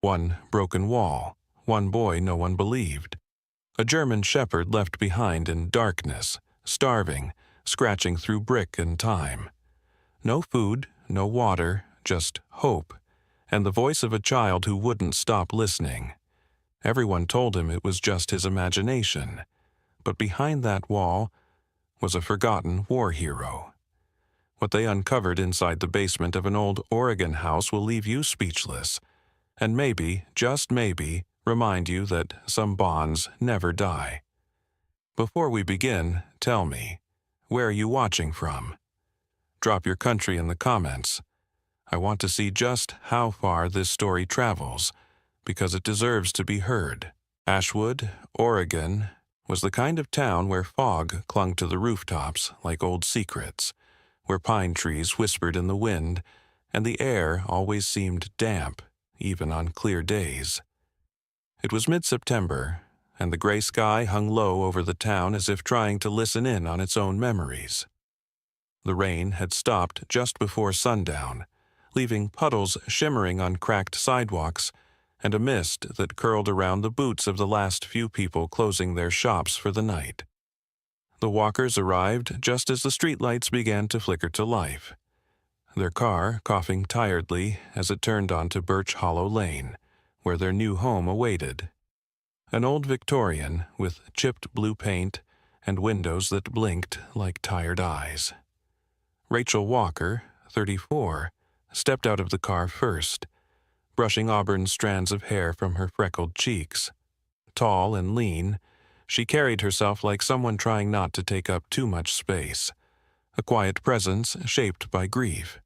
One broken wall, one boy no one believed. A German shepherd left behind in darkness, starving, scratching through brick and time. No food, no water, just hope, and the voice of a child who wouldn't stop listening. Everyone told him it was just his imagination, but behind that wall was a forgotten war hero. What they uncovered inside the basement of an old Oregon house will leave you speechless, and maybe, just maybe, remind you that some bonds never die. Before we begin, tell me, where are you watching from? Drop your country in the comments. I want to see just how far this story travels, because it deserves to be heard. Ashwood, Oregon, was the kind of town where fog clung to the rooftops like old secrets, where pine trees whispered in the wind, and the air always seemed damp, even on clear days. It was mid-September, and the gray sky hung low over the town as if trying to listen in on its own memories. The rain had stopped just before sundown, leaving puddles shimmering on cracked sidewalks and a mist that curled around the boots of the last few people closing their shops for the night. The walkers arrived just as the streetlights began to flicker to life, their car coughing tiredly as it turned onto Birch Hollow Lane, where their new home awaited. An old Victorian with chipped blue paint and windows that blinked like tired eyes. Rachel Walker, 34, stepped out of the car first, brushing auburn strands of hair from her freckled cheeks. Tall and lean, she carried herself like someone trying not to take up too much space, a quiet presence shaped by grief.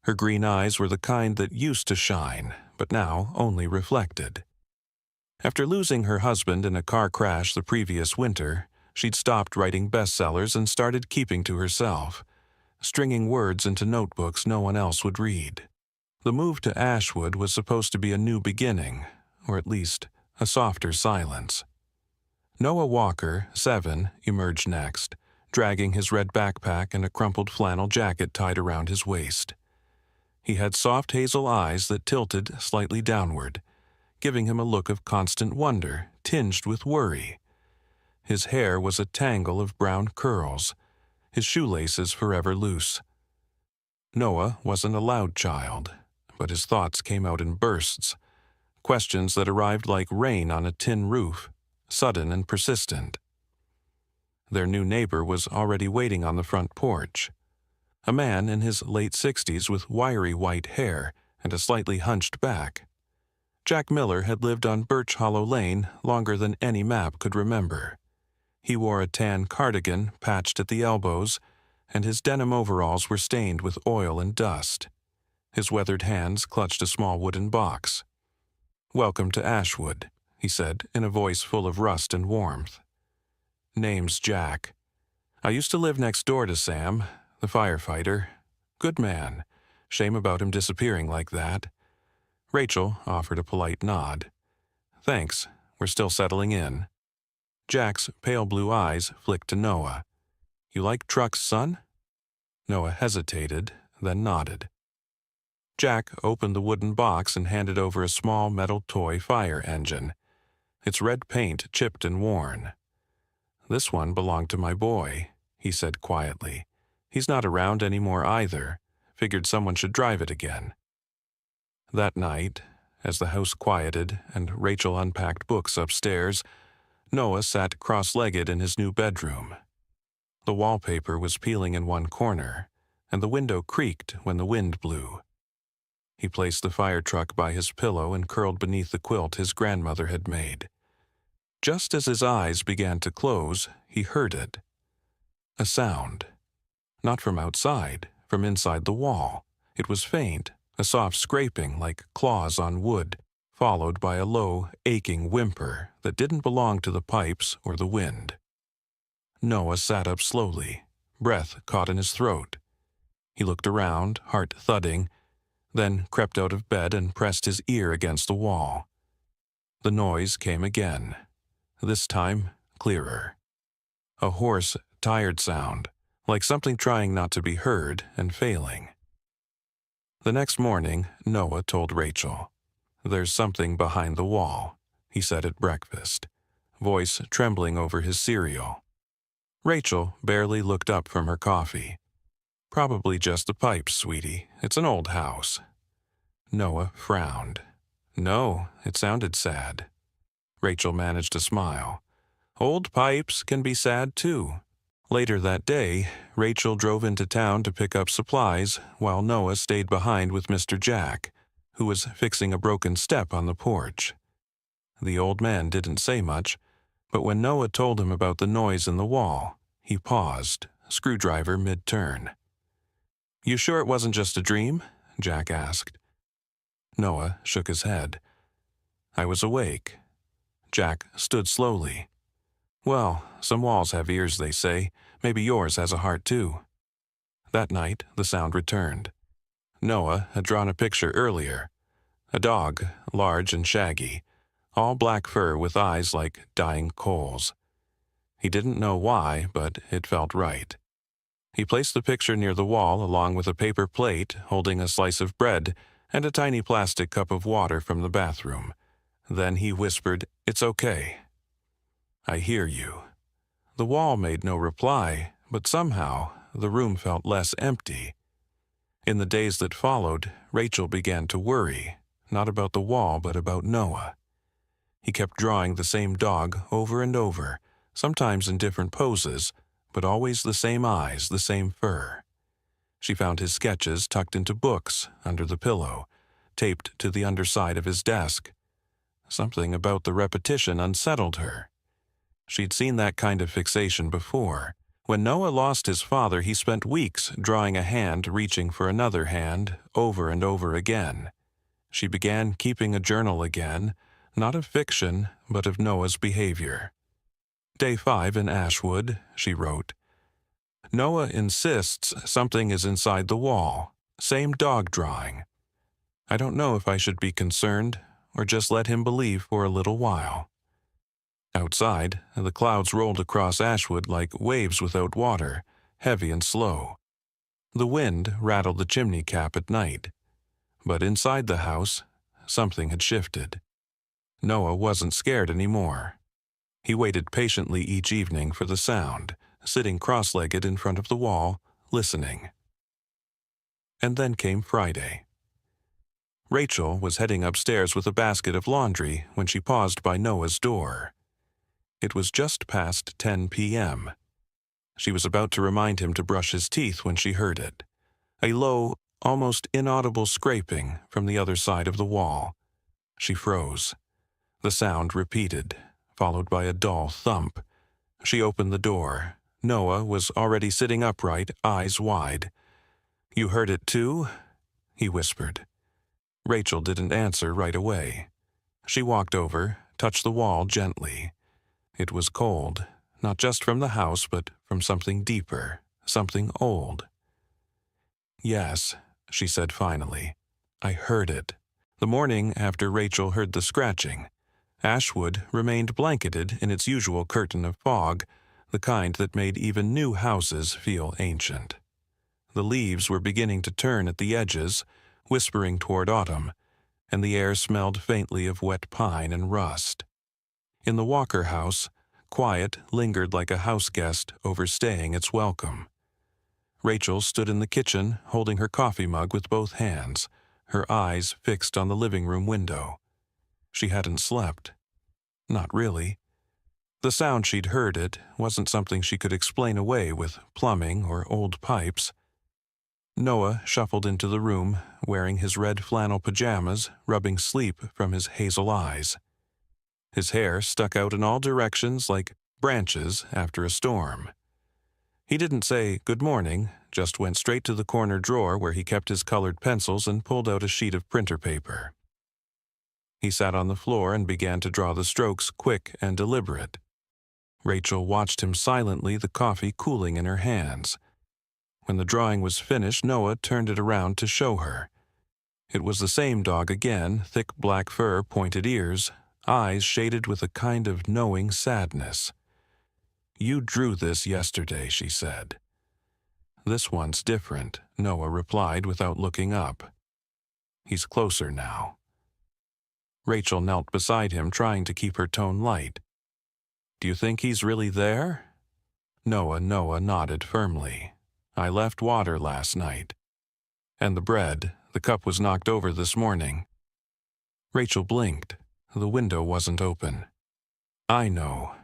Her green eyes were the kind that used to shine, but now only reflected. After losing her husband in a car crash the previous winter, she'd stopped writing bestsellers and started keeping to herself, stringing words into notebooks no one else would read. The move to Ashwood was supposed to be a new beginning, or at least a softer silence. Noah Walker, 7, emerged next, dragging his red backpack and a crumpled flannel jacket tied around his waist. He had soft hazel eyes that tilted slightly downward, giving him a look of constant wonder, tinged with worry. His hair was a tangle of brown curls, his shoelaces forever loose. Noah wasn't a loud child, but his thoughts came out in bursts, questions that arrived like rain on a tin roof, sudden and persistent. Their new neighbor was already waiting on the front porch, a man in his late 60s with wiry white hair and a slightly hunched back. Jack Miller had lived on Birch Hollow Lane longer than any map could remember. He wore a tan cardigan patched at the elbows, and his denim overalls were stained with oil and dust. His weathered hands clutched a small wooden box. "Welcome to Ashwood," he said in a voice full of rust and warmth. "Name's Jack. I used to live next door to Sam, the firefighter. Good man. Shame about him disappearing like that." Rachel offered a polite nod. "Thanks, we're still settling in." Jack's pale blue eyes flicked to Noah. "You like trucks, son?" Noah hesitated, then nodded. Jack opened the wooden box and handed over a small metal toy fire engine, its red paint chipped and worn. "This one belonged to my boy," he said quietly. "He's not around anymore either. Figured someone should drive it again." That night, as the house quieted and Rachel unpacked books upstairs, Noah sat cross-legged in his new bedroom. The wallpaper was peeling in one corner, and the window creaked when the wind blew. He placed the fire truck by his pillow and curled beneath the quilt his grandmother had made. Just as his eyes began to close, he heard it. A sound. Not from outside, from inside the wall. It was faint, a soft scraping like claws on wood, followed by a low, aching whimper that didn't belong to the pipes or the wind. Noah sat up slowly, breath caught in his throat. He looked around, heart thudding, then crept out of bed and pressed his ear against the wall. The noise came again, this time clearer. A hoarse, tired sound, like something trying not to be heard and failing. The next morning, Noah told Rachel. "There's something behind the wall," he said at breakfast, voice trembling over his cereal. Rachel barely looked up from her coffee. "Probably just the pipes, sweetie. It's an old house." Noah frowned. No, it sounded sad. Rachel managed a smile. Old pipes can be sad too. Later that day, Rachel drove into town to pick up supplies while Noah stayed behind with Mr. Jack, who was fixing a broken step on the porch. The old man didn't say much, but when Noah told him about the noise in the wall, he paused, screwdriver mid-turn. "You sure it wasn't just a dream?" Jack asked. Noah shook his head. "I was awake." Jack stood slowly. "Well, some walls have ears, they say. Maybe yours has a heart, too." That night, the sound returned. Noah had drawn a picture earlier. A dog, large and shaggy, all black fur with eyes like dying coals. He didn't know why, but it felt right. He placed the picture near the wall along with a paper plate holding a slice of bread and a tiny plastic cup of water from the bathroom. Then he whispered, "It's okay. I hear you." The wall made no reply, but somehow the room felt less empty. In the days that followed, Rachel began to worry, not about the wall but about Noah. He kept drawing the same dog over and over, sometimes in different poses, but always the same eyes, the same fur. She found his sketches tucked into books under the pillow, taped to the underside of his desk. Something about the repetition unsettled her. She'd seen that kind of fixation before. When Noah lost his father, he spent weeks drawing a hand reaching for another hand over and over again. She began keeping a journal again, not of fiction, but of Noah's behavior. "Day 5 in Ashwood," she wrote. "Noah insists something is inside the wall. Same dog drawing. I don't know if I should be concerned or just let him believe for a little while." Outside, the clouds rolled across Ashwood like waves without water, heavy and slow. The wind rattled the chimney cap at night. But inside the house, something had shifted. Noah wasn't scared anymore. He waited patiently each evening for the sound, sitting cross-legged in front of the wall, listening. And then came Friday. Rachel was heading upstairs with a basket of laundry when she paused by Noah's door. It was just past 10 p.m. She was about to remind him to brush his teeth when she heard it. A low, almost inaudible scraping from the other side of the wall. She froze. The sound repeated, followed by a dull thump. She opened the door. Noah was already sitting upright, eyes wide. "You heard it too?" he whispered. Rachel didn't answer right away. She walked over, touched the wall gently. It was cold, not just from the house, but from something deeper, something old. "Yes," she said finally. "I heard it." The morning after Rachel heard the scratching, Ashwood remained blanketed in its usual curtain of fog, the kind that made even new houses feel ancient. The leaves were beginning to turn at the edges, whispering toward autumn, and the air smelled faintly of wet pine and rust. In the Walker house, quiet lingered like a house guest overstaying its welcome. Rachel stood in the kitchen, holding her coffee mug with both hands, her eyes fixed on the living room window. She hadn't slept. Not really. The sound she'd heard it wasn't something she could explain away with plumbing or old pipes. Noah shuffled into the room, wearing his red flannel pajamas, rubbing sleep from his hazel eyes. His hair stuck out in all directions like branches after a storm. He didn't say good morning, just went straight to the corner drawer where he kept his colored pencils and pulled out a sheet of printer paper. He sat on the floor and began to draw the strokes quick and deliberate. Rachel watched him silently, the coffee cooling in her hands. When the drawing was finished, Noah turned it around to show her. It was the same dog again, thick black fur, pointed ears, eyes shaded with a kind of knowing sadness. "You drew this yesterday," she said. "This one's different," Noah replied without looking up. "He's closer now." Rachel knelt beside him, trying to keep her tone light. "Do you think he's really there?" Noah nodded firmly. "I left water last night. And the bread, the cup was knocked over this morning." Rachel blinked. The window wasn't open. "I know."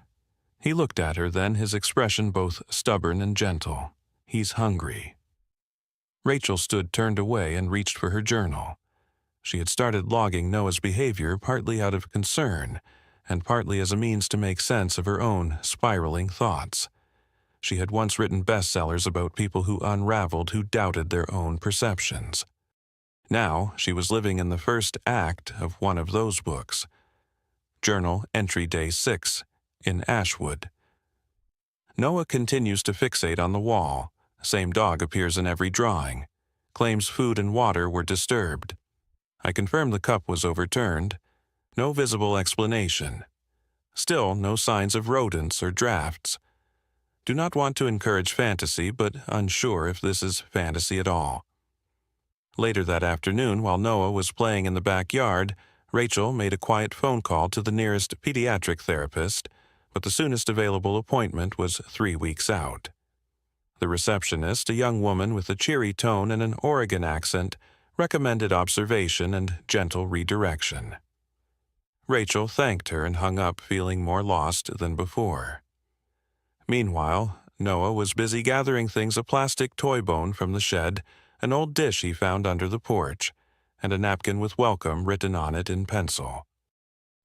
He looked at her then, his expression both stubborn and gentle. "He's hungry." Rachel stood turned away and reached for her journal. She had started logging Noah's behavior partly out of concern and partly as a means to make sense of her own spiraling thoughts. She had once written bestsellers about people who unraveled, who doubted their own perceptions. Now she was living in the first act of one of those books. Journal Entry Day 6, in Ashwood. Noah continues to fixate on the wall. Same dog appears in every drawing. Claims food and water were disturbed. I confirm the cup was overturned. No visible explanation. Still no signs of rodents or drafts. Do not want to encourage fantasy, but unsure if this is fantasy at all. Later that afternoon, while Noah was playing in the backyard, Rachel made a quiet phone call to the nearest pediatric therapist, but the soonest available appointment was 3 weeks out. The receptionist, a young woman with a cheery tone and an Oregon accent, recommended observation and gentle redirection. Rachel thanked her and hung up, feeling more lost than before. Meanwhile, Noah was busy gathering things: a plastic toy bone from the shed, an old dish he found under the porch, and a napkin with "Welcome" written on it in pencil.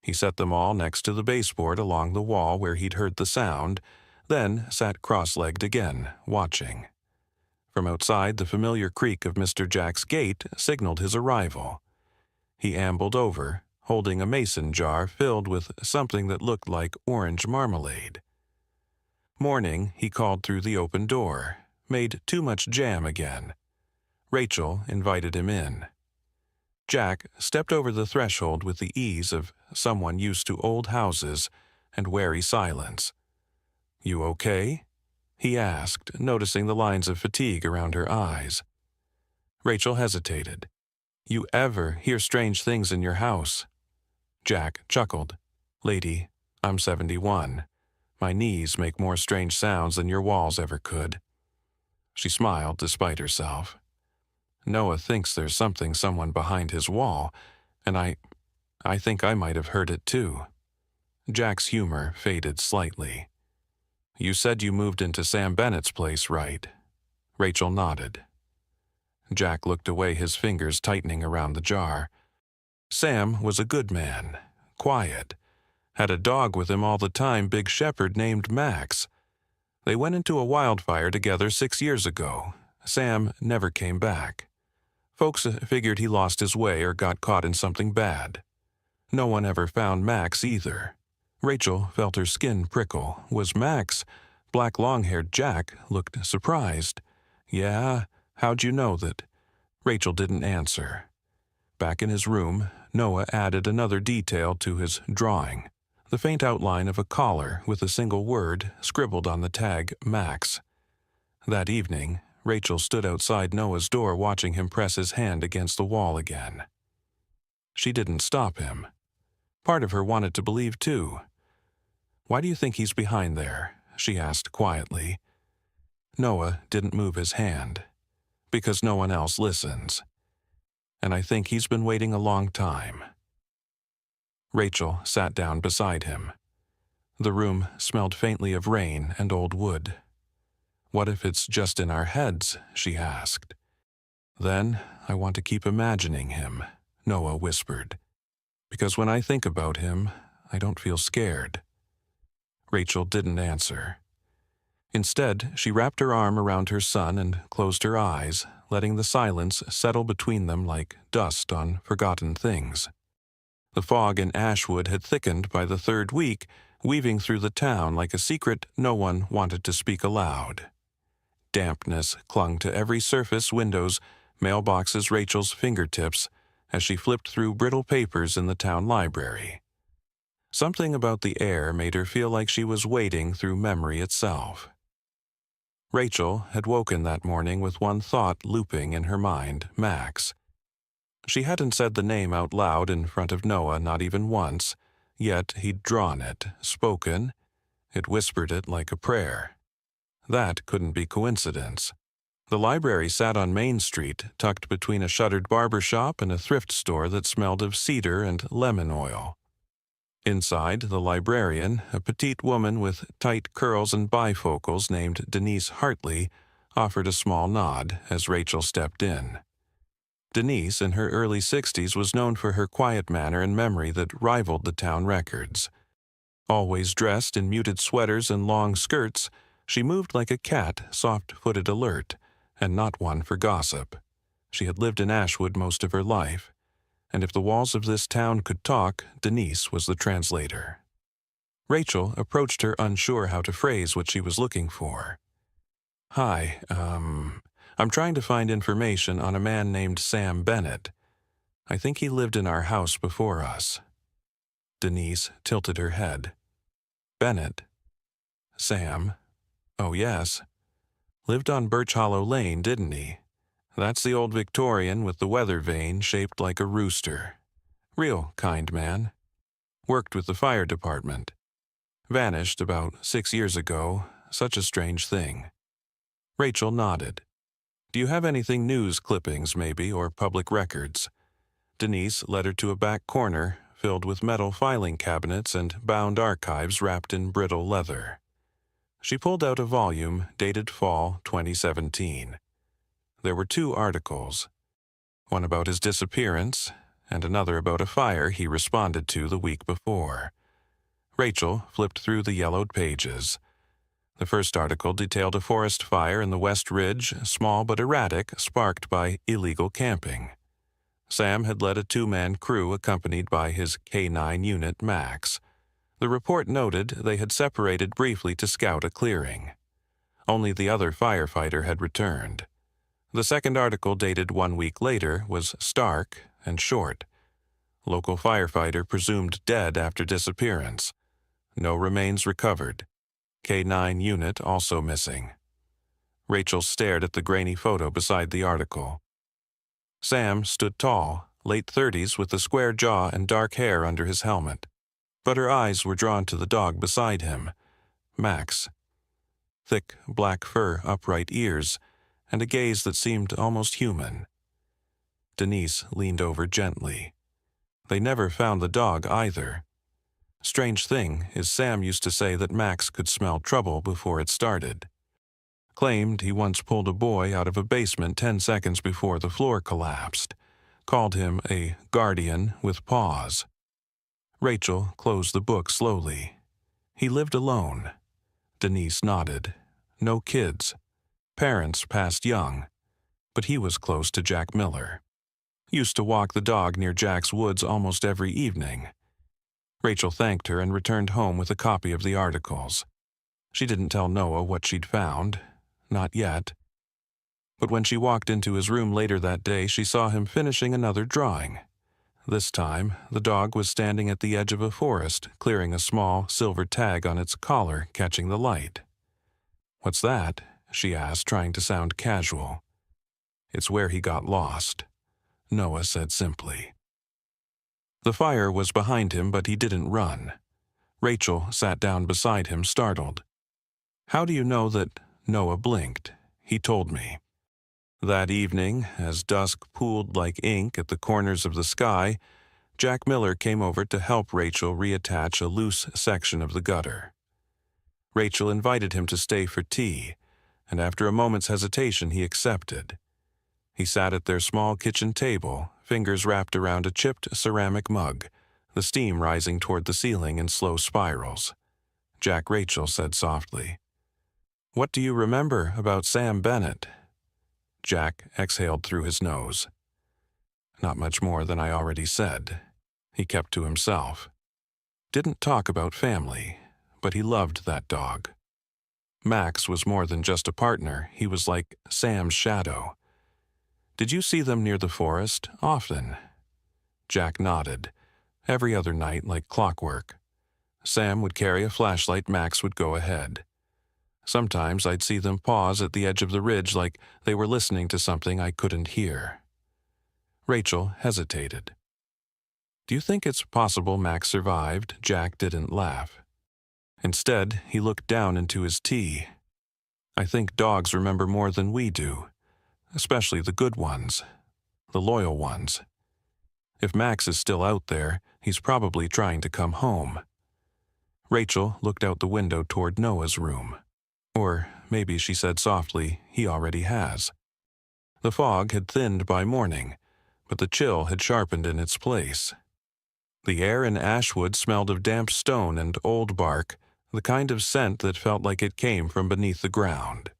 He set them all next to the baseboard along the wall where he'd heard the sound, then sat cross-legged again, watching. From outside, the familiar creak of Mr. Jack's gate signaled his arrival. He ambled over, holding a mason jar filled with something that looked like orange marmalade. "Morning," he called through the open door. "Made too much jam again." Rachel invited him in. Jack stepped over the threshold with the ease of someone used to old houses and wary silence. "You okay?" he asked, noticing the lines of fatigue around her eyes. Rachel hesitated. "You ever hear strange things in your house?" Jack chuckled. "Lady, I'm 71. My knees make more strange sounds than your walls ever could." She smiled despite herself. "Noah thinks there's someone behind his wall, and I think I might have heard it too." Jack's humor faded slightly. "You said you moved into Sam Bennett's place, right?" Rachel nodded. Jack looked away, his fingers tightening around the jar. Sam was a good man, quiet. Had a dog with him all the time, big shepherd named Max. They went into a wildfire together 6 years ago. Sam never came back. Folks figured he lost his way or got caught in something bad. No one ever found Max either. Rachel felt her skin prickle. Was Max? Black long-haired Jack looked surprised. "Yeah, how'd you know that?" Rachel didn't answer. Back in his room, Noah added another detail to his drawing: the faint outline of a collar with a single word scribbled on the tag, Max. That evening, Rachel stood outside Noah's door watching him press his hand against the wall again. She didn't stop him. Part of her wanted to believe too. "Why do you think he's behind there?" she asked quietly. Noah didn't move his hand. "Because no one else listens. And I think he's been waiting a long time." Rachel sat down beside him. The room smelled faintly of rain and old wood. "What if it's just in our heads?" she asked. "Then I want to keep imagining him," Noah whispered. "Because when I think about him, I don't feel scared." Rachel didn't answer. Instead, she wrapped her arm around her son and closed her eyes, letting the silence settle between them like dust on forgotten things. The fog in Ashwood had thickened by the 3rd week, weaving through the town like a secret no one wanted to speak aloud. Dampness clung to every surface: windows, mailboxes, Rachel's fingertips, as she flipped through brittle papers in the town library. Something about the air made her feel like she was wading through memory itself. Rachel had woken that morning with one thought looping in her mind: Max. She hadn't said the name out loud in front of Noah, not even once, yet he'd drawn it, spoken. It whispered it like a prayer. That couldn't be coincidence. The library sat on Main Street, tucked between a shuttered barber shop and a thrift store that smelled of cedar and lemon oil. Inside, the librarian, a petite woman with tight curls and bifocals named Denise Hartley, offered a small nod as Rachel stepped in. Denise, in her early 60s, was known for her quiet manner and memory that rivaled the town records. Always dressed in muted sweaters and long skirts, she moved like a cat, soft-footed alert, and not one for gossip. She had lived in Ashwood most of her life, and if the walls of this town could talk, Denise was the translator. Rachel approached her unsure how to phrase what she was looking for. "Hi, I'm trying to find information on a man named Sam Bennett. I think he lived in our house before us." Denise tilted her head. "Bennett? Sam? Oh, yes. Lived on Birch Hollow Lane, didn't he? That's the old Victorian with the weather vane shaped like a rooster. Real kind man. Worked with the fire department. Vanished about 6 years ago. Such a strange thing." Rachel nodded. "Do you have anything news clippings, maybe, or public records?" Denise led her to a back corner filled with metal filing cabinets and bound archives wrapped in brittle leather. She pulled out a volume dated fall 2017. There were 2 articles, one about his disappearance and another about a fire he responded to the week before. Rachel flipped through the yellowed pages. The first article detailed a forest fire in the West Ridge, small but erratic, sparked by illegal camping. Sam had led a 2-man crew accompanied by his K-9 unit, Max. The report noted they had separated briefly to scout a clearing. Only the other firefighter had returned. The second article, dated 1 week later, was stark and short. Local firefighter presumed dead after disappearance. No remains recovered. K-9 unit also missing. Rachel stared at the grainy photo beside the article. Sam stood tall, late 30s, with a square jaw and dark hair under his helmet. But her eyes were drawn to the dog beside him, Max. Thick black fur, upright ears, and a gaze that seemed almost human. Denise leaned over gently. They never found the dog either. Strange thing is Sam used to say that Max could smell trouble before it started. Claimed he once pulled a boy out of a basement 10 seconds before the floor collapsed. Called him a guardian with paws. Rachel closed the book slowly. He lived alone. Denise nodded. No kids. Parents passed young. But he was close to Jack Miller. Used to walk the dog near Jack's woods almost every evening. Rachel thanked her and returned home with a copy of the articles. She didn't tell Noah what she'd found. Not yet. But when she walked into his room later that day, she saw him finishing another drawing. This time, the dog was standing at the edge of a forest, clearing a small silver tag on its collar, catching the light. "What's that?" she asked, trying to sound casual. "It's where he got lost," Noah said simply. The fire was behind him, but he didn't run. Rachel sat down beside him, startled. "How do you know that—" Noah blinked. "He told me." That evening, as dusk pooled like ink at the corners of the sky, Jack Miller came over to help Rachel reattach a loose section of the gutter. Rachel invited him to stay for tea, and after a moment's hesitation he accepted. He sat at their small kitchen table, fingers wrapped around a chipped ceramic mug, the steam rising toward the ceiling in slow spirals. Jack Rachel said softly, "What do you remember about Sam Bennett?" Jack exhaled through his nose. "Not much more than I already said." He kept to himself. Didn't talk about family, but he loved that dog. Max was more than just a partner. He was like Sam's shadow. "Did you see them near the forest often?" Jack nodded. Every other night, like clockwork. Sam would carry a flashlight, Max would go ahead. Sometimes I'd see them pause at the edge of the ridge like they were listening to something I couldn't hear. Rachel hesitated. "Do you think it's possible Max survived?" Jack didn't laugh. Instead, he looked down into his tea. "I think dogs remember more than we do, especially the good ones, the loyal ones. If Max is still out there, he's probably trying to come home." Rachel looked out the window toward Noah's room. Or maybe she said softly, "He already has." The fog had thinned by morning, but the chill had sharpened in its place. The air in Ashwood smelled of damp stone and old bark, the kind of scent that felt like it came from beneath the ground.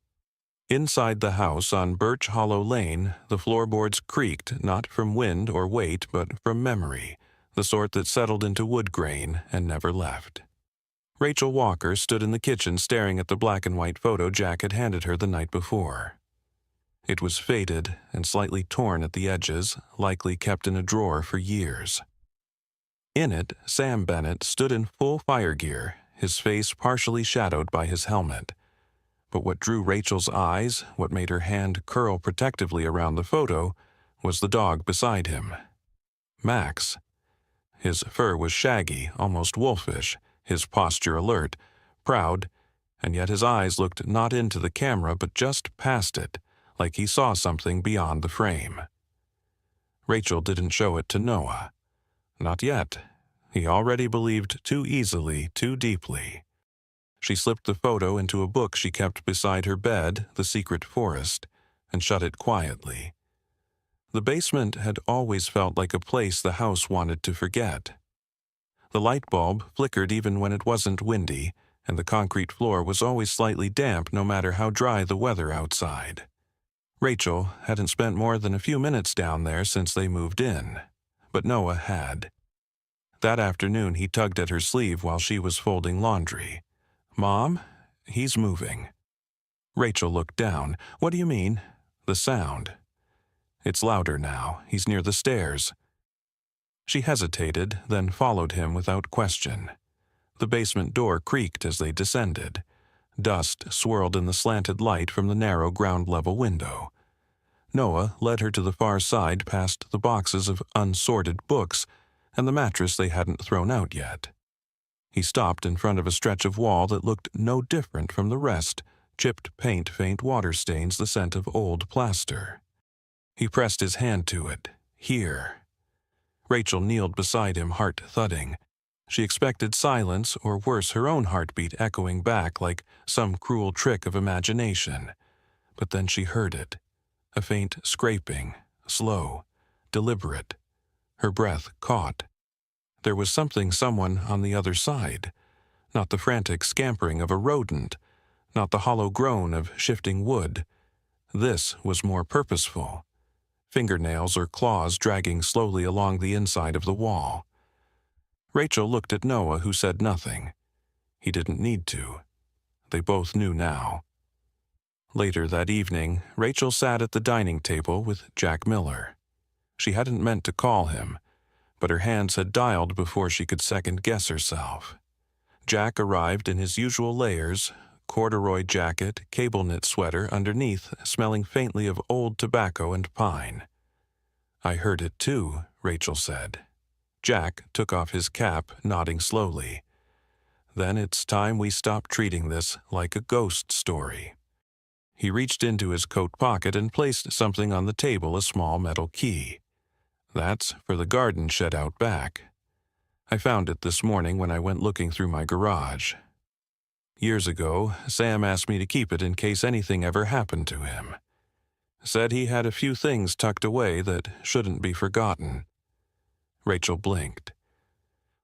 Inside the house on Birch Hollow Lane, the floorboards creaked not from wind or weight but from memory, the sort that settled into wood grain and never left. Rachel Walker stood in the kitchen staring at the black and white photo Jack had handed her the night before. It was faded and slightly torn at the edges, likely kept in a drawer for years. In it, Sam Bennett stood in full fire gear, his face partially shadowed by his helmet. But what drew Rachel's eyes, what made her hand curl protectively around the photo, was the dog beside him. Max. His fur was shaggy, almost wolfish, his posture alert, proud, and yet his eyes looked not into the camera but just past it, like he saw something beyond the frame. Rachel didn't show it to Noah. Not yet. He already believed too easily, too deeply. She slipped the photo into a book she kept beside her bed, The Secret Forest, and shut it quietly. The basement had always felt like a place the house wanted to forget. The light bulb flickered even when it wasn't windy, and the concrete floor was always slightly damp no matter how dry the weather outside. Rachel hadn't spent more than a few minutes down there since they moved in, but Noah had. That afternoon he tugged at her sleeve while she was folding laundry. "Mom, he's moving." Rachel looked down. "What do you mean?" "The sound. It's louder now. He's near the stairs." She hesitated, then followed him without question. The basement door creaked as they descended. Dust swirled in the slanted light from the narrow ground-level window. Noah led her to the far side past the boxes of unsorted books and the mattress they hadn't thrown out yet. He stopped in front of a stretch of wall that looked no different from the rest, chipped paint, faint water stains, the scent of old plaster. He pressed his hand to it. "Here." Rachel kneeled beside him, heart thudding. She expected silence, or worse, her own heartbeat echoing back like some cruel trick of imagination. But then she heard it. A faint scraping, slow, deliberate. Her breath caught. There was someone on the other side. Not the frantic scampering of a rodent, not the hollow groan of shifting wood. This was more purposeful. Fingernails or claws dragging slowly along the inside of the wall. Rachel looked at Noah, who said nothing. He didn't need to. They both knew now. Later that evening, Rachel sat at the dining table with Jack Miller. She hadn't meant to call him, but her hands had dialed before she could second-guess herself. Jack arrived in his usual layers, corduroy jacket, cable-knit sweater underneath, smelling faintly of old tobacco and pine. "I heard it too," Rachel said. Jack took off his cap, nodding slowly. "Then it's time we stop treating this like a ghost story." He reached into his coat pocket and placed something on the table, a small metal key. "That's for the garden shed out back. I found it this morning when I went looking through my garage. Years ago, Sam asked me to keep it in case anything ever happened to him. Said he had a few things tucked away that shouldn't be forgotten." Rachel blinked.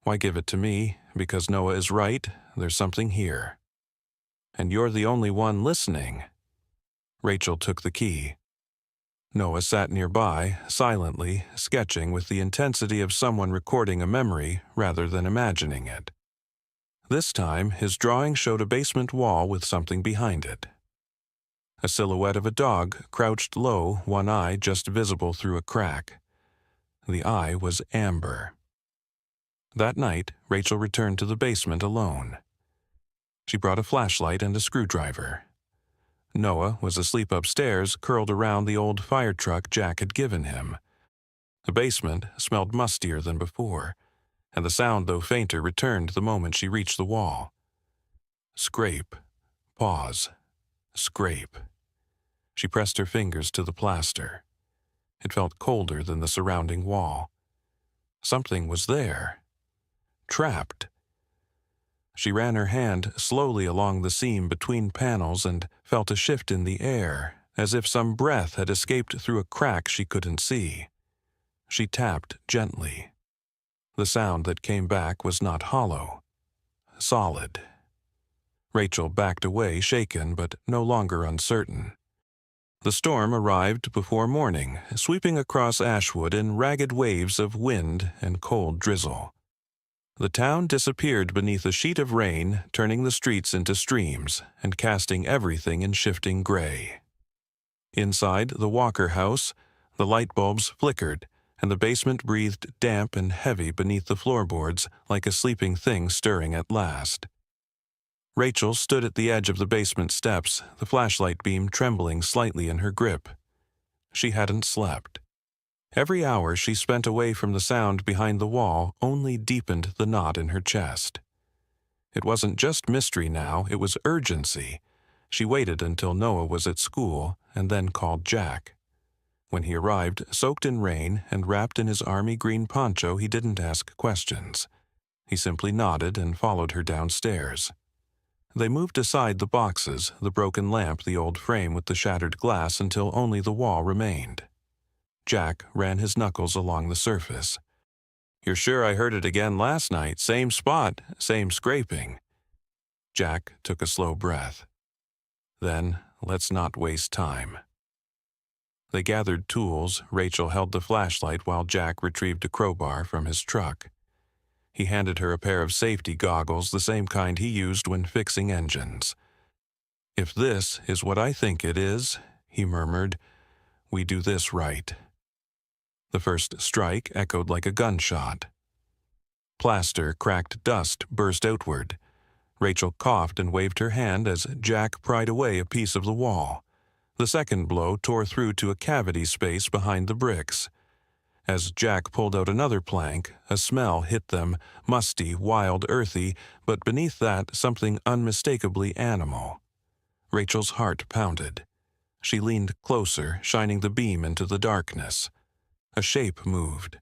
"Why give it to me? Because Noah is right, there's something here. And you're the only one listening." Rachel took the key. Noah sat nearby, silently, sketching with the intensity of someone recording a memory rather than imagining it. This time, his drawing showed a basement wall with something behind it. A silhouette of a dog crouched low, one eye just visible through a crack. The eye was amber. That night, Rachel returned to the basement alone. She brought a flashlight and a screwdriver. Noah was asleep upstairs, curled around the old fire truck Jack had given him. The basement smelled mustier than before, and the sound, though fainter, returned the moment she reached the wall. Scrape. Pause. Scrape. She pressed her fingers to the plaster. It felt colder than the surrounding wall. Something was there. Trapped. She ran her hand slowly along the seam between panels and felt a shift in the air, as if some breath had escaped through a crack she couldn't see. She tapped gently. The sound that came back was not hollow. Solid. Rachel backed away, shaken but no longer uncertain. The storm arrived before morning, sweeping across Ashwood in ragged waves of wind and cold drizzle. The town disappeared beneath a sheet of rain, turning the streets into streams and casting everything in shifting gray. Inside the Walker house, the light bulbs flickered, and the basement breathed damp and heavy beneath the floorboards like a sleeping thing stirring at last. Rachel stood at the edge of the basement steps, the flashlight beam trembling slightly in her grip. She hadn't slept. Every hour she spent away from the sound behind the wall only deepened the knot in her chest. It wasn't just mystery now, it was urgency. She waited until Noah was at school and then called Jack. When he arrived, soaked in rain and wrapped in his army green poncho, he didn't ask questions. He simply nodded and followed her downstairs. They moved aside the boxes, the broken lamp, the old frame with the shattered glass, until only the wall remained. Jack ran his knuckles along the surface. "You're sure I heard it again last night? Same spot, same scraping." Jack took a slow breath. "Then let's not waste time." They gathered tools. Rachel held the flashlight while Jack retrieved a crowbar from his truck. He handed her a pair of safety goggles, the same kind he used when fixing engines. "If this is what I think it is," he murmured, "we do this right." The first strike echoed like a gunshot. Plaster, cracked dust burst outward. Rachel coughed and waved her hand as Jack pried away a piece of the wall. The second blow tore through to a cavity space behind the bricks. As Jack pulled out another plank, a smell hit them, musty, wild, earthy, but beneath that something unmistakably animal. Rachel's heart pounded. She leaned closer, shining the beam into the darkness. A shape moved.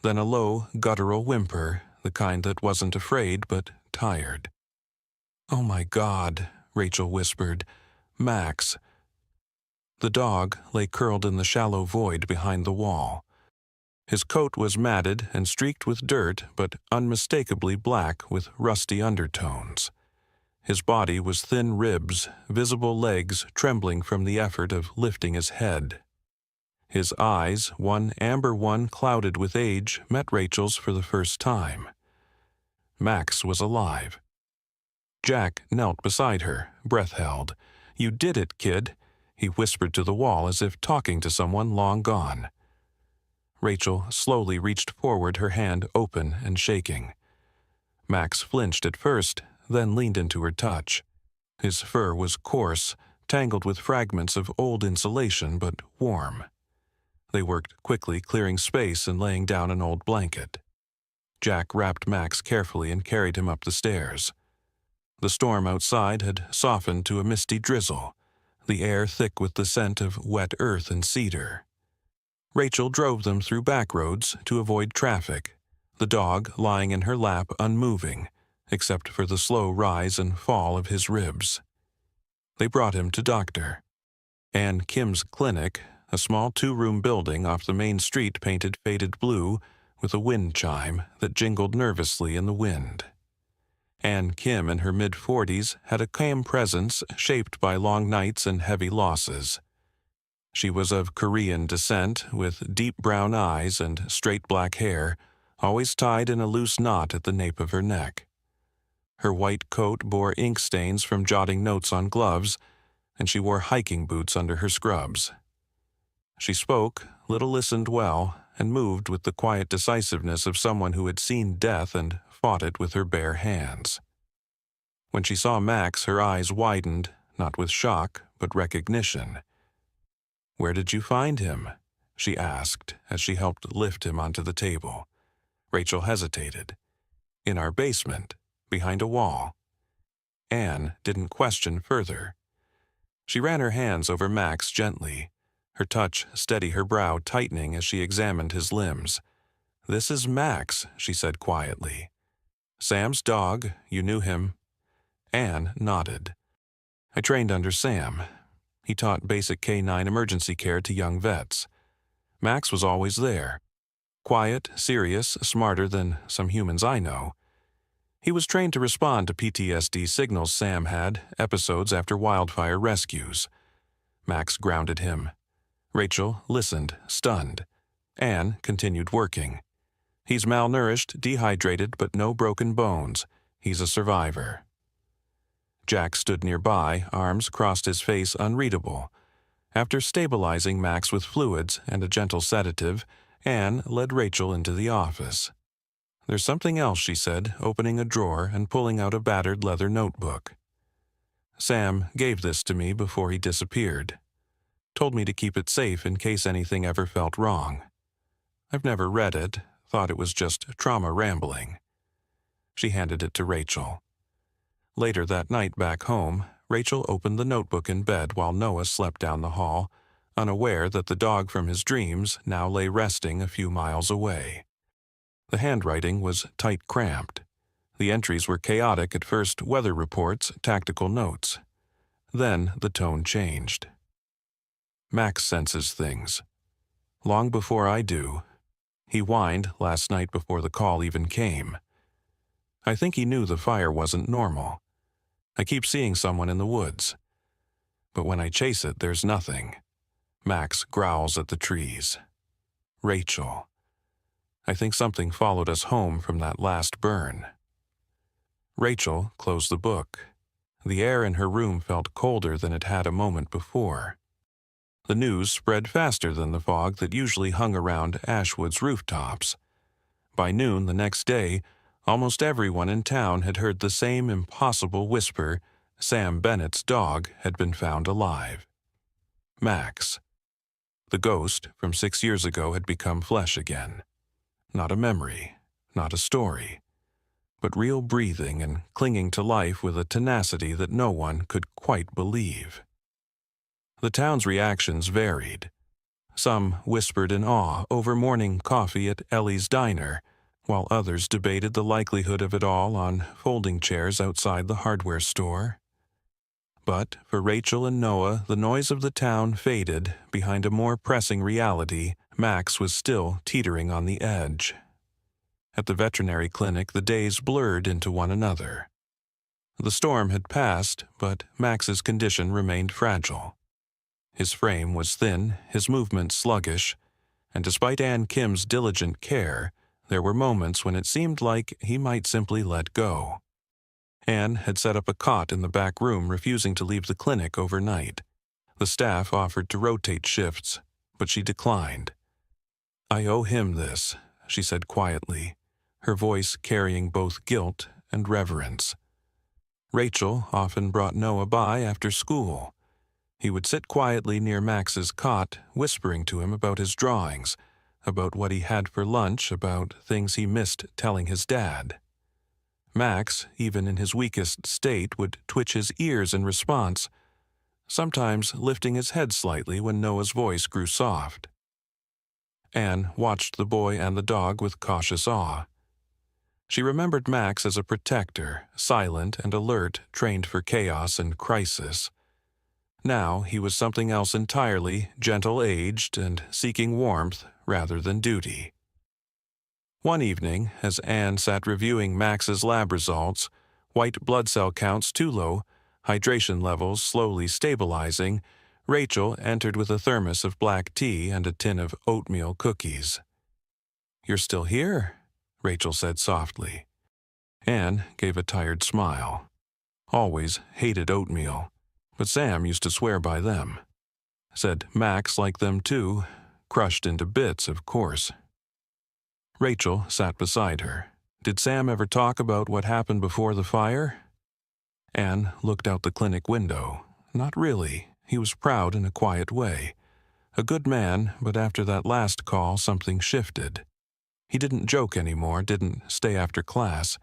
Then a low, guttural whimper, the kind that wasn't afraid but tired. "Oh my God," Rachel whispered. "Max." The dog lay curled in the shallow void behind the wall. His coat was matted and streaked with dirt, but unmistakably black with rusty undertones. His body was thin ribs, visible legs trembling from the effort of lifting his head. His eyes, one amber one clouded with age, met Rachel's for the first time. Max was alive. Jack knelt beside her, breath held. "You did it, kid," he whispered to the wall as if talking to someone long gone. Rachel slowly reached forward, her hand open and shaking. Max flinched at first, then leaned into her touch. His fur was coarse, tangled with fragments of old insulation, but warm. They worked quickly, clearing space and laying down an old blanket. Jack wrapped Max carefully and carried him up the stairs. The storm outside had softened to a misty drizzle, the air thick with the scent of wet earth and cedar. Rachel drove them through back roads to avoid traffic, the dog lying in her lap unmoving, except for the slow rise and fall of his ribs. They brought him to Dr. Ann Kim's clinic, a small two-room building off the main street painted faded blue with a wind chime that jingled nervously in the wind. Ann Kim, in her mid-40s, had a calm presence shaped by long nights and heavy losses. She was of Korean descent, with deep brown eyes and straight black hair, always tied in a loose knot at the nape of her neck. Her white coat bore ink stains from jotting notes on gloves, and she wore hiking boots under her scrubs. She spoke, little listened well, and moved with the quiet decisiveness of someone who had seen death and fought it with her bare hands. When she saw Max, her eyes widened, not with shock, but recognition. "Where did you find him?" she asked as she helped lift him onto the table. Rachel hesitated. In our basement, behind a wall. Anne didn't question further. She ran her hands over Max gently, her touch steady, her brow tightening as she examined his limbs. "This is Max," she said quietly. "Sam's dog, you knew him?" Anne nodded. "I trained under Sam. He taught basic K-9 emergency care to young vets. Max was always there. Quiet, serious, smarter than some humans I know. He was trained to respond to PTSD signals Sam had, episodes after wildfire rescues." Max grounded him. Rachel listened, stunned. Anne continued working. "He's malnourished, dehydrated, but no broken bones. He's a survivor." Jack stood nearby, arms crossed, his face unreadable. After stabilizing Max with fluids and a gentle sedative, Anne led Rachel into the office. "There's something else," she said, opening a drawer and pulling out a battered leather notebook. "Sam gave this to me before he disappeared. Told me to keep it safe in case anything ever felt wrong. I've never read it, thought it was just trauma rambling." She handed it to Rachel. Later that night back home, Rachel opened the notebook in bed while Noah slept down the hall, unaware that the dog from his dreams now lay resting a few miles away. The handwriting was tight cramped. The entries were chaotic at first, weather reports, tactical notes. Then the tone changed. "Max senses things. Long before I do. He whined last night before the call even came. I think he knew the fire wasn't normal. I keep seeing someone in the woods. But when I chase it, there's nothing. Max growls at the trees. Rachel. I think something followed us home from that last burn." Rachel closed the book. The air in her room felt colder than it had a moment before. The news spread faster than the fog that usually hung around Ashwood's rooftops. By noon the next day, almost everyone in town had heard the same impossible whisper: Sam Bennett's dog had been found alive. Max. The ghost from 6 years ago had become flesh again. Not a memory, not a story, but real breathing and clinging to life with a tenacity that no one could quite believe. The town's reactions varied. Some whispered in awe over morning coffee at Ellie's Diner, while others debated the likelihood of it all on folding chairs outside the hardware store. But for Rachel and Noah, the noise of the town faded behind a more pressing reality. Max was still teetering on the edge. At the veterinary clinic, the days blurred into one another. The storm had passed, but Max's condition remained fragile. His frame was thin, his movement sluggish, and despite Ann Kim's diligent care, there were moments when it seemed like he might simply let go. Anne had set up a cot in the back room, refusing to leave the clinic overnight. The staff offered to rotate shifts, but she declined. "I owe him this," she said quietly, her voice carrying both guilt and reverence. Rachel often brought Noah by after school. He would sit quietly near Max's cot, whispering to him about his drawings, about what he had for lunch, about things he missed telling his dad. Max, even in his weakest state, would twitch his ears in response, sometimes lifting his head slightly when Noah's voice grew soft. Anne watched the boy and the dog with cautious awe. She remembered Max as a protector, silent and alert, trained for chaos and crisis. Now he was something else entirely, gentle-aged and seeking warmth rather than duty. One evening, as Anne sat reviewing Max's lab results, white blood cell counts too low, hydration levels slowly stabilizing, Rachel entered with a thermos of black tea and a tin of oatmeal cookies. "You're still here," Rachel said softly. Anne gave a tired smile. Always hated oatmeal, but Sam used to swear by them. Said Max liked them too, crushed into bits, of course. Rachel sat beside her. "Did Sam ever talk about what happened before the fire?" Anne looked out the clinic window. Not really. He was proud in a quiet way. A good man, but after that last call something shifted. He didn't joke anymore, didn't stay after class.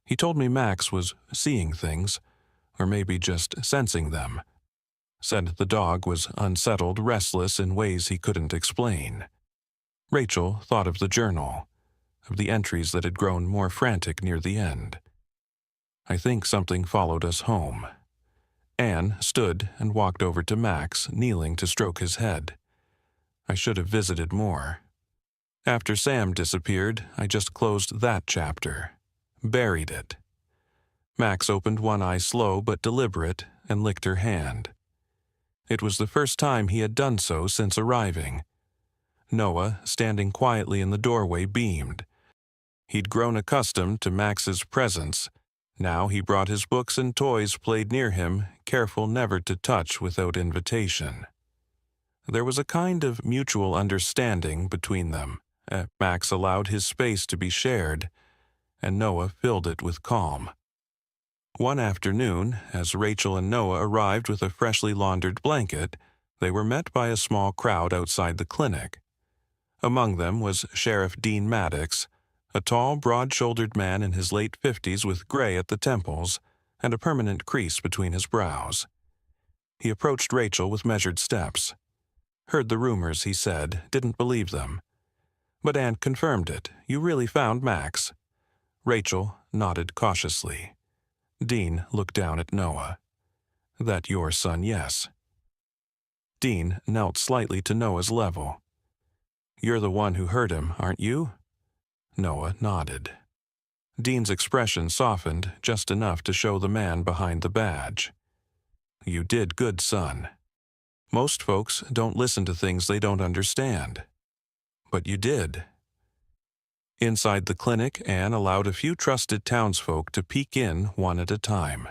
He told me Max was seeing things, or maybe just sensing them. Said the dog was unsettled, restless in ways he couldn't explain. Rachel thought of the journal, of the entries that had grown more frantic near the end. I think something followed us home. Anne stood and walked over to Max, kneeling to stroke his head. I should have visited more. After Sam disappeared, I just closed that chapter, buried it. Max opened one eye slow but deliberate and licked her hand. It was the first time he had done so since arriving. Noah, standing quietly in the doorway, beamed. He'd grown accustomed to Max's presence. Now he brought his books and toys played near him, careful never to touch without invitation. There was a kind of mutual understanding between them. Max allowed his space to be shared, and Noah filled it with calm. One afternoon, as Rachel and Noah arrived with a freshly laundered blanket, they were met by a small crowd outside the clinic. Among them was Sheriff Dean Maddox, a tall, broad-shouldered man in his late 50s with gray at the temples and a permanent crease between his brows. He approached Rachel with measured steps. Heard the rumors, he said, didn't believe them. But Anne confirmed it. You really found Max? Rachel nodded cautiously. Dean looked down at Noah. That your son, yes. Dean knelt slightly to Noah's level. You're the one who hurt him, aren't you? Noah nodded. Dean's expression softened just enough to show the man behind the badge. You did good, son. Most folks don't listen to things they don't understand. But you did. Inside the clinic, Anne allowed a few trusted townsfolk to peek in one at a time.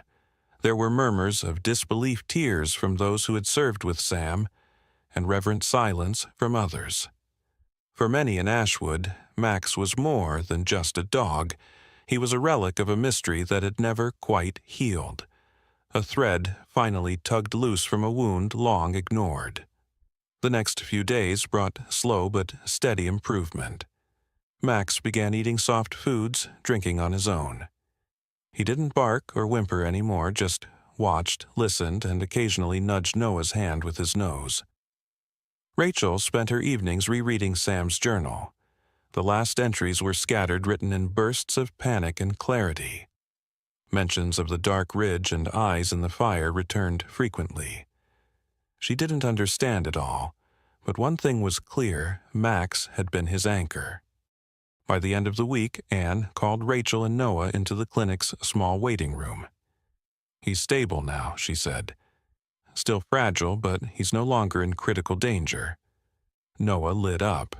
There were murmurs of disbelief tears from those who had served with Sam, and reverent silence from others. For many in Ashwood, Max was more than just a dog. He was a relic of a mystery that had never quite healed. A thread finally tugged loose from a wound long ignored. The next few days brought slow but steady improvement. Max began eating soft foods, drinking on his own. He didn't bark or whimper anymore, just watched, listened, and occasionally nudged Noah's hand with his nose. Rachel spent her evenings rereading Sam's journal. The last entries were scattered, written in bursts of panic and clarity. Mentions of the dark ridge and eyes in the fire returned frequently. She didn't understand it all, but one thing was clear: Max had been his anchor. By the end of the week, Anne called Rachel and Noah into the clinic's small waiting room. He's stable now, she said. Still fragile, but he's no longer in critical danger. Noah lit up.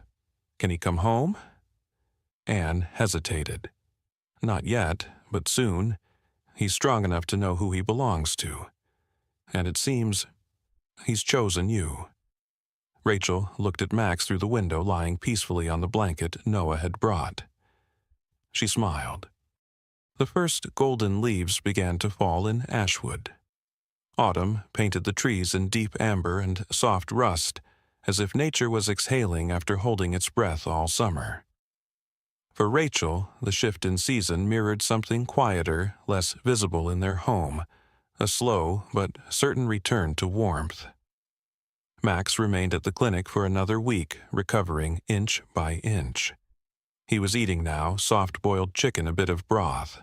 Can he come home? Anne hesitated. Not yet, but soon. He's strong enough to know who he belongs to. And it seems he's chosen you. Rachel looked at Max through the window lying peacefully on the blanket Noah had brought. She smiled. The first golden leaves began to fall in Ashwood. Autumn painted the trees in deep amber and soft rust, as if nature was exhaling after holding its breath all summer. For Rachel, the shift in season mirrored something quieter, less visible in their home, a slow but certain return to warmth. Max remained at the clinic for another week, recovering inch by inch. He was eating now, soft-boiled chicken, a bit of broth.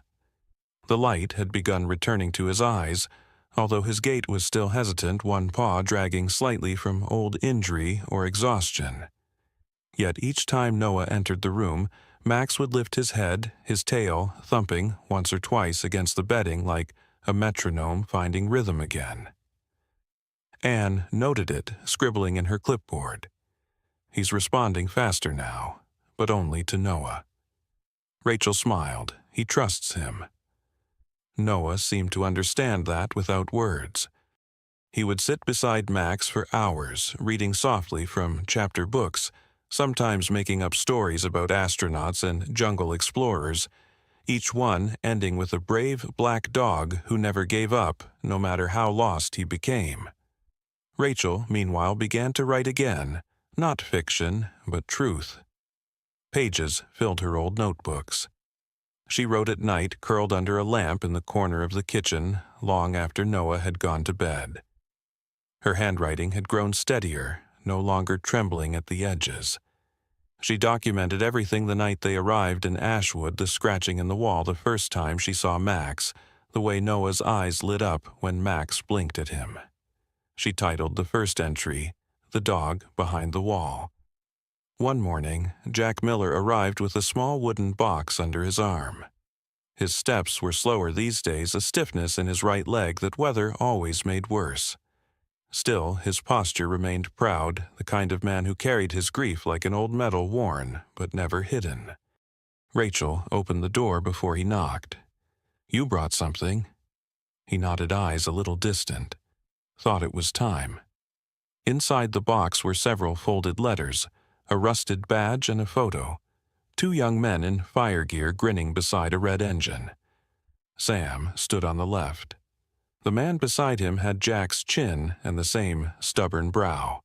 The light had begun returning to his eyes, although his gait was still hesitant, one paw dragging slightly from old injury or exhaustion. Yet each time Noah entered the room, Max would lift his head, his tail thumping once or twice against the bedding like a metronome finding rhythm again. Anne noted it, scribbling in her clipboard. He's responding faster now, but only to Noah. Rachel smiled. He trusts him. Noah seemed to understand that without words. He would sit beside Max for hours, reading softly from chapter books, sometimes making up stories about astronauts and jungle explorers, each one ending with a brave black dog who never gave up, no matter how lost he became. Rachel, meanwhile, began to write again, not fiction, but truth. Pages filled her old notebooks. She wrote at night, curled under a lamp in the corner of the kitchen, long after Noah had gone to bed. Her handwriting had grown steadier, no longer trembling at the edges. She documented everything the night they arrived in Ashwood, the scratching in the wall the first time she saw Max, the way Noah's eyes lit up when Max blinked at him. She titled the first entry, "The Dog Behind the Wall." One morning, Jack Miller arrived with a small wooden box under his arm. His steps were slower these days, a stiffness in his right leg that weather always made worse. Still, his posture remained proud, the kind of man who carried his grief like an old medal worn, but never hidden. Rachel opened the door before he knocked. "You brought something." He nodded, eyes a little distant. Thought it was time. Inside the box were several folded letters, a rusted badge and a photo. Two young men in fire gear grinning beside a red engine. Sam stood on the left. The man beside him had Jack's chin and the same stubborn brow.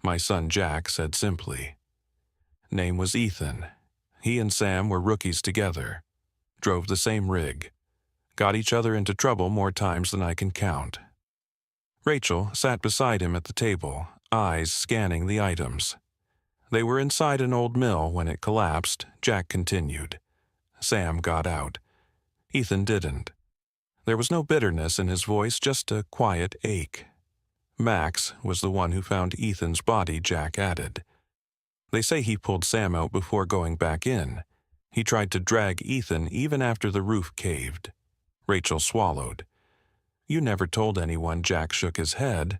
"My son Jack," said simply. Name was Ethan. He and Sam were rookies together. Drove the same rig. Got each other into trouble more times than I can count. Rachel sat beside him at the table, eyes scanning the items. They were inside an old mill when it collapsed. Jack continued. Sam got out. Ethan didn't. There was no bitterness in his voice, just a quiet ache. Max was the one who found Ethan's body, Jack added. They say he pulled Sam out before going back in. He tried to drag Ethan even after the roof caved. Rachel swallowed. "You never told anyone," Jack shook his head.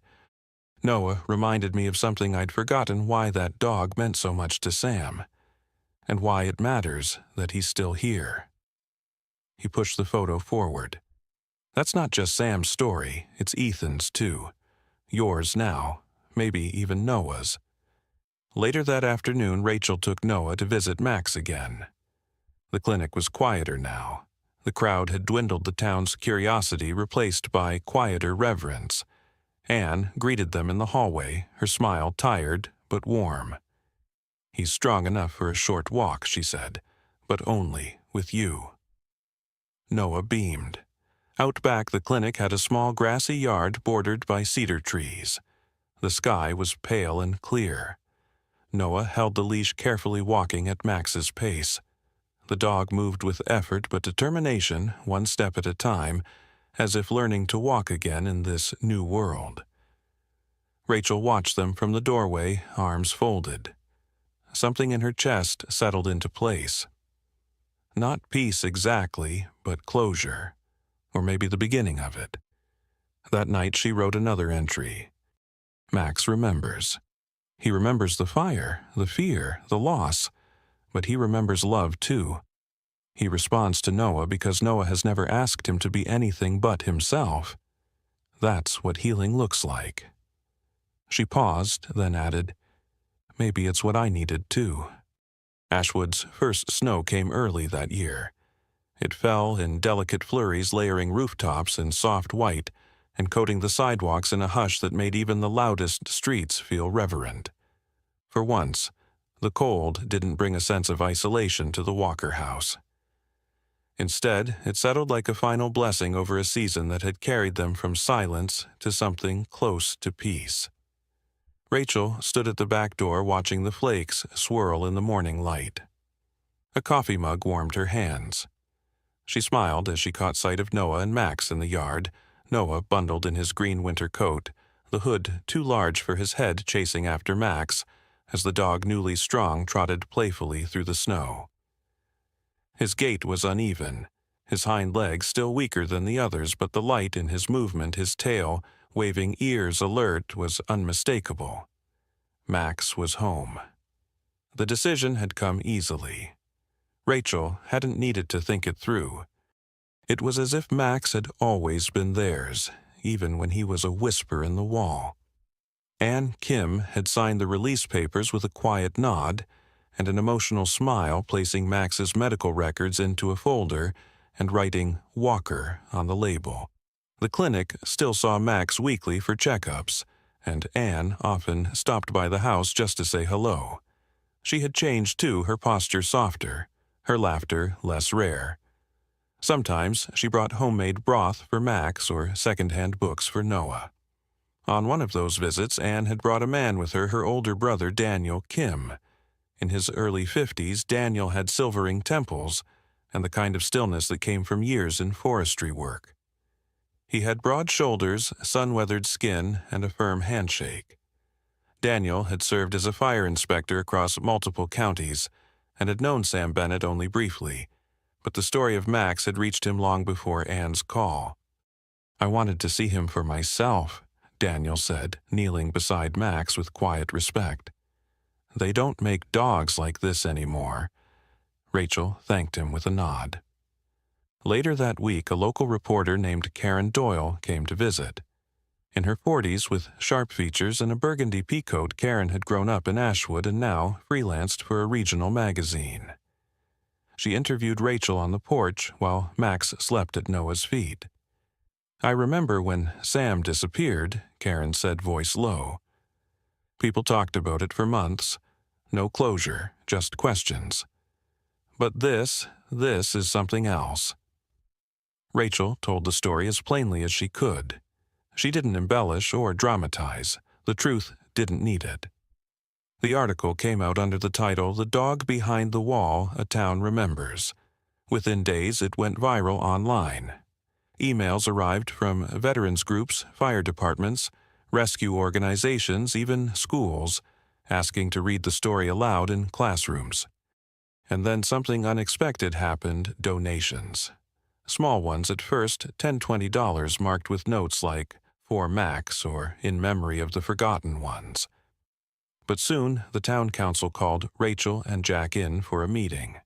"Noah reminded me of something I'd forgotten, why that dog meant so much to Sam, and why it matters that he's still here." He pushed the photo forward. "That's not just Sam's story, it's Ethan's too. Yours now, maybe even Noah's." Later that afternoon, Rachel took Noah to visit Max again. The clinic was quieter now. The crowd had dwindled, the town's curiosity replaced by quieter reverence. Anne greeted them in the hallway, her smile tired but warm. "He's strong enough for a short walk," she said, "but only with you." Noah beamed. Out back, the clinic had a small grassy yard bordered by cedar trees. The sky was pale and clear. Noah held the leash carefully, walking at Max's pace. The dog moved with effort but determination, one step at a time, as if learning to walk again in this new world. Rachel watched them from the doorway, arms folded. Something in her chest settled into place. Not peace exactly, but closure, or maybe the beginning of it. That night she wrote another entry. Max remembers. He remembers the fire, the fear, the loss, but he remembers love too. He responds to Noah because Noah has never asked him to be anything but himself. That's what healing looks like. She paused, then added, "Maybe it's what I needed too." Ashwood's first snow came early that year. It fell in delicate flurries, layering rooftops in soft white and coating the sidewalks in a hush that made even the loudest streets feel reverent. For once, the cold didn't bring a sense of isolation to the Walker house. Instead, it settled like a final blessing over a season that had carried them from silence to something close to peace. Rachel stood at the back door watching the flakes swirl in the morning light. A coffee mug warmed her hands. She smiled as she caught sight of Noah and Max in the yard, Noah bundled in his green winter coat, the hood too large for his head, chasing after Max, as the dog, newly strong, trotted playfully through the snow. His gait was uneven, his hind legs still weaker than the others, but the light in his movement, his tail, waving ears alert, was unmistakable. Max was home. The decision had come easily. Rachel hadn't needed to think it through. It was as if Max had always been theirs, even when he was a whisper in the wall. Ann Kim had signed the release papers with a quiet nod and an emotional smile, placing Max's medical records into a folder and writing "Walker" on the label. The clinic still saw Max weekly for checkups, and Anne often stopped by the house just to say hello. She had changed, too, her posture softer, her laughter less rare. Sometimes she brought homemade broth for Max or second-hand books for Noah. On one of those visits, Anne had brought a man with her older brother Daniel Kim. In his early 50s, Daniel had silvering temples and the kind of stillness that came from years in forestry work. He had broad shoulders, sun-weathered skin, and a firm handshake. Daniel had served as a fire inspector across multiple counties and had known Sam Bennett only briefly, but the story of Max had reached him long before Anne's call. "I wanted to see him for myself," Daniel said, kneeling beside Max with quiet respect. "They don't make dogs like this anymore." Rachel thanked him with a nod. Later that week, a local reporter named Karen Doyle came to visit. In her 40s, with sharp features and a burgundy peacoat, Karen had grown up in Ashwood and now freelanced for a regional magazine. She interviewed Rachel on the porch while Max slept at Noah's feet. "I remember when Sam disappeared," Karen said, voice low. "People talked about it for months. No closure, just questions. But this is something else." Rachel told the story as plainly as she could. She didn't embellish or dramatize. The truth didn't need it. The article came out under the title "The Dog Behind the Wall, A Town Remembers." Within days, it went viral online. Emails arrived from veterans groups, fire departments, rescue organizations, even schools, asking to read the story aloud in classrooms. And then something unexpected happened: donations. Small ones at first, $10, $20, marked with notes like, "For Max," or "In memory of the forgotten ones." But soon, the town council called Rachel and Jack in for a meeting.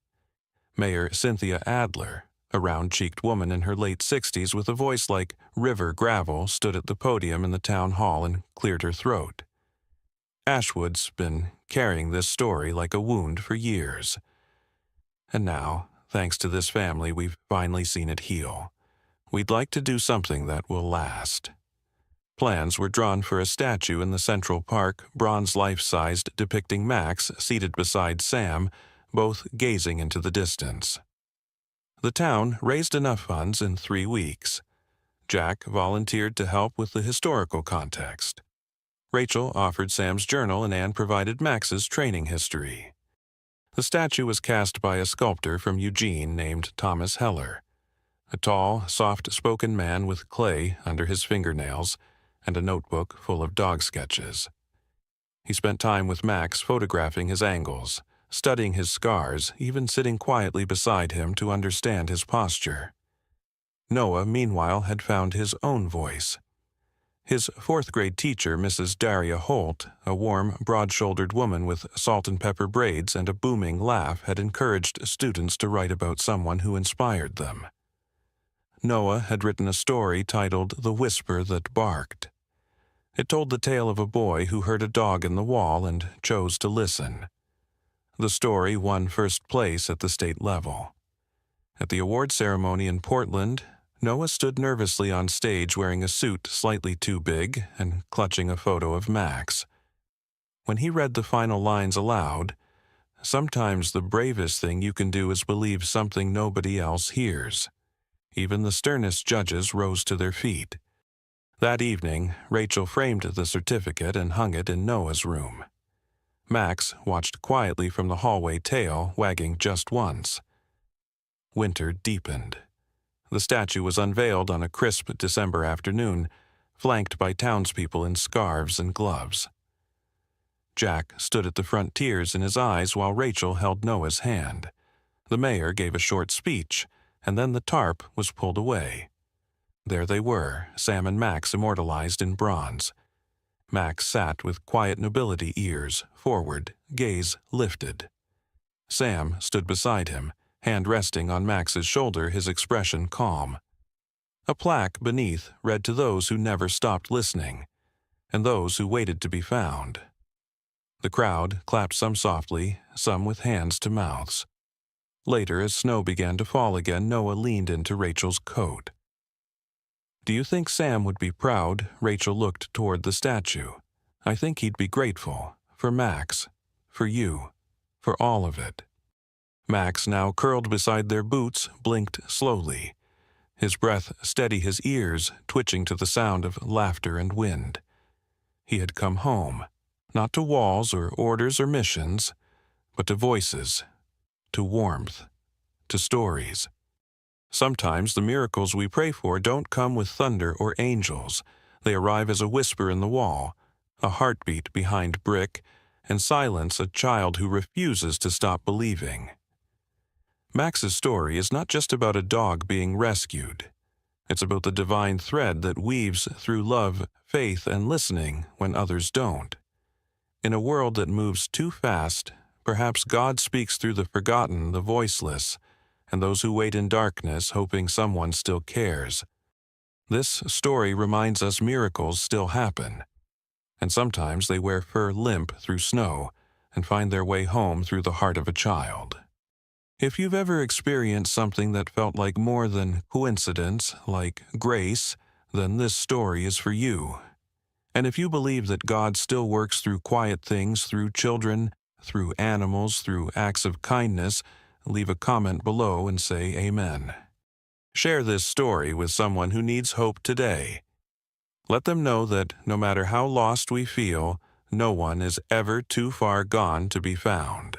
Mayor Cynthia Adler, a round-cheeked woman in her late 60s with a voice like river gravel, stood at the podium in the town hall and cleared her throat. Ashwood's been carrying this story like a wound for years. And now, thanks to this family, we've finally seen it heal. We'd like to do something that will last. Plans were drawn for a statue in the Central Park, bronze life-sized, depicting Max seated beside Sam, both gazing into the distance. The town raised enough funds in 3 weeks. Jack volunteered to help with the historical context. Rachel offered Sam's journal and Anne provided Max's training history. The statue was cast by a sculptor from Eugene named Thomas Heller, a tall, soft-spoken man with clay under his fingernails and a notebook full of dog sketches. He spent time with Max photographing his angles, studying his scars, even sitting quietly beside him to understand his posture. Noah, meanwhile, had found his own voice. His 4th-grade teacher, Mrs. Daria Holt, a warm, broad-shouldered woman with salt and pepper braids and a booming laugh, had encouraged students to write about someone who inspired them. Noah had written a story titled "The Whisper That Barked." It told the tale of a boy who heard a dog in the wall and chose to listen. The story won first place at the state level. At the award ceremony in Portland, Noah stood nervously on stage wearing a suit slightly too big and clutching a photo of Max. When he read the final lines aloud, "Sometimes the bravest thing you can do is believe something nobody else hears," even the sternest judges rose to their feet. That evening, Rachel framed the certificate and hung it in Noah's room. Max watched quietly from the hallway, tail wagging just once. Winter deepened. The statue was unveiled on a crisp December afternoon, flanked by townspeople in scarves and gloves. Jack stood at the front, tears in his eyes, while Rachel held Noah's hand. The mayor gave a short speech, and then the tarp was pulled away. There they were, Sam and Max immortalized in bronze. Max sat with quiet nobility, ears forward, gaze lifted. Sam stood beside him, hand resting on Max's shoulder, his expression calm. A plaque beneath read, "To those who never stopped listening, and those who waited to be found." The crowd clapped, some softly, some with hands to mouths. Later, as snow began to fall again, Noah leaned into Rachel's coat. "Do you think Sam would be proud?" Rachel looked toward the statue. I think he'd be grateful for Max, for you, for all of it. Max, now curled beside their boots, blinked slowly, his breath steady, his ears twitching to the sound of laughter and wind. He had come home, not to walls or orders or missions, but to voices, to warmth, to stories. Sometimes the miracles we pray for don't come with thunder or angels. They arrive as a whisper in the wall, a heartbeat behind brick, and silence a child who refuses to stop believing. Max's story is not just about a dog being rescued. It's about the divine thread that weaves through love, faith, and listening when others don't. In a world that moves too fast, perhaps God speaks through the forgotten, the voiceless, and those who wait in darkness hoping someone still cares. This story reminds us miracles still happen, and sometimes they wear fur limp through snow and find their way home through the heart of a child. If you've ever experienced something that felt like more than coincidence, like grace, then this story is for you. And if you believe that God still works through quiet things, through children, through animals, through acts of kindness, leave a comment below and say amen. Share this story with someone who needs hope today. Let them know that no matter how lost we feel, no one is ever too far gone to be found.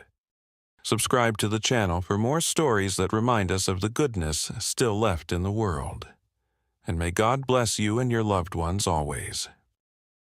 Subscribe to the channel for more stories that remind us of the goodness still left in the world. And may God bless you and your loved ones always.